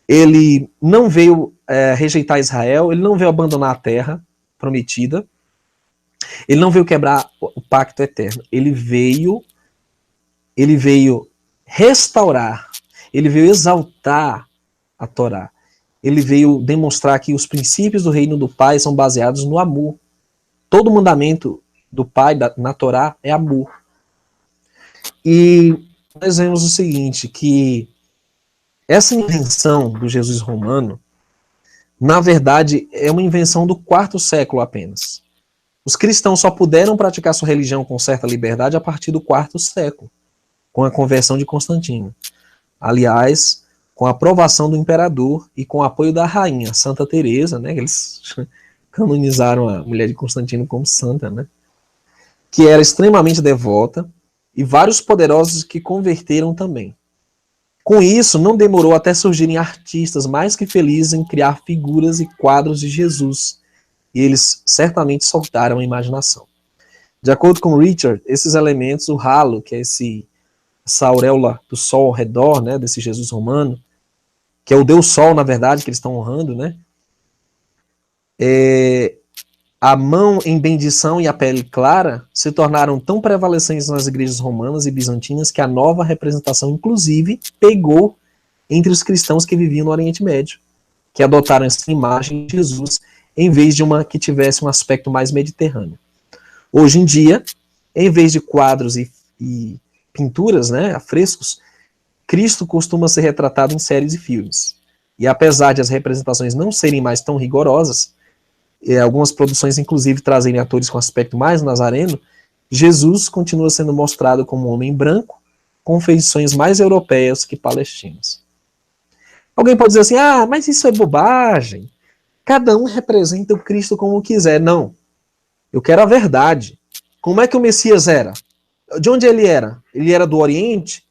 Ele não veio rejeitar Israel, ele não veio abandonar a terra prometida, ele não veio quebrar o pacto eterno. Ele veio restaurar, ele veio exaltar a Torá. Ele veio demonstrar que os princípios do reino do Pai são baseados no amor. Todo mandamento do Pai na Torá é amor. E nós vemos o seguinte, que essa invenção do Jesus romano, na verdade, é uma invenção do 4º século apenas. Os cristãos só puderam praticar sua religião com certa liberdade a partir do 4º século, com a conversão de Constantino. Aliás, com a aprovação do imperador e com o apoio da rainha, Santa Teresa, né, eles canonizaram a mulher de Constantino como santa, né, que era extremamente devota, e vários poderosos que converteram também. Com isso, não demorou até surgirem artistas mais que felizes em criar figuras e quadros de Jesus, e eles certamente soltaram a imaginação. De acordo com Richard, esses elementos, o halo, que é essa auréola do sol ao redor, né, desse Jesus romano, que é o Deus Sol, na verdade, que eles estão honrando, né, a mão em bendição e a pele clara se tornaram tão prevalecentes nas igrejas romanas e bizantinas que a nova representação, inclusive, pegou entre os cristãos que viviam no Oriente Médio, que adotaram essa imagem de Jesus em vez de uma que tivesse um aspecto mais mediterrâneo. Hoje em dia, em vez de quadros e pinturas, né, afrescos, Cristo costuma ser retratado em séries e filmes. E apesar de as representações não serem mais tão rigorosas, algumas produções inclusive trazerem atores com aspecto mais nazareno, Jesus continua sendo mostrado como um homem branco, com feições mais europeias que palestinas. Alguém pode dizer assim, mas isso é bobagem. Cada um representa o Cristo como quiser. Não. Eu quero a verdade. Como é que o Messias era? De onde ele era? Ele era do Oriente?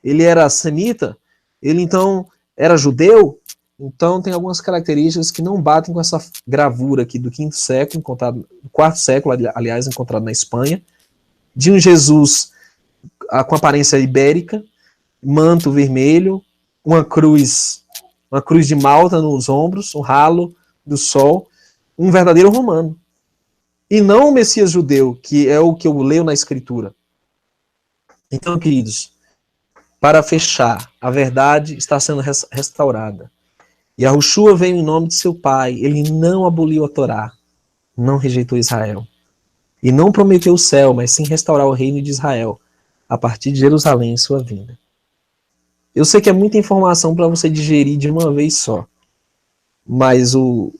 Ele era semita? Ele então era judeu? Então tem algumas características que não batem com essa gravura aqui do quinto século, encontrado, quarto século, aliás, encontrado na Espanha, de um Jesus com aparência ibérica, manto vermelho, uma cruz de malta nos ombros, um ralo do sol, um verdadeiro romano. E não o Messias judeu, que é o que eu leio na Escritura. Então, queridos, para fechar, a verdade está sendo restaurada. E Yahushua veio em nome de seu pai. Ele não aboliu a Torá, não rejeitou Israel. E não prometeu o céu, mas sim restaurar o reino de Israel, a partir de Jerusalém em sua vinda. Eu sei que é muita informação para você digerir de uma vez só, mas o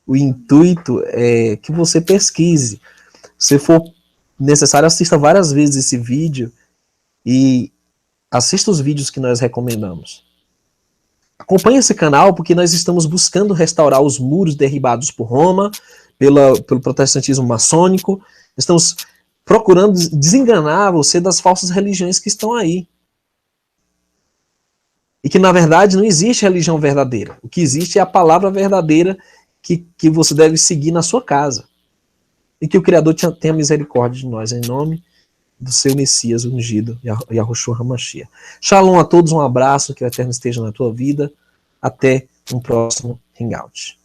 intuito é que você pesquise. Se for necessário, assista várias vezes esse vídeo e assista os vídeos que nós recomendamos. Acompanhe esse canal porque nós estamos buscando restaurar os muros derribados por Roma, pelo protestantismo maçônico. Estamos procurando desenganar você das falsas religiões que estão aí. E que, na verdade, não existe religião verdadeira. O que existe é a palavra verdadeira que você deve seguir na sua casa. E que o Criador tenha misericórdia de nós, em nome do seu Messias ungido, Yahushua HaMashiach. Shalom a todos, um abraço, que o Eterno esteja na tua vida. Até um próximo Hangout.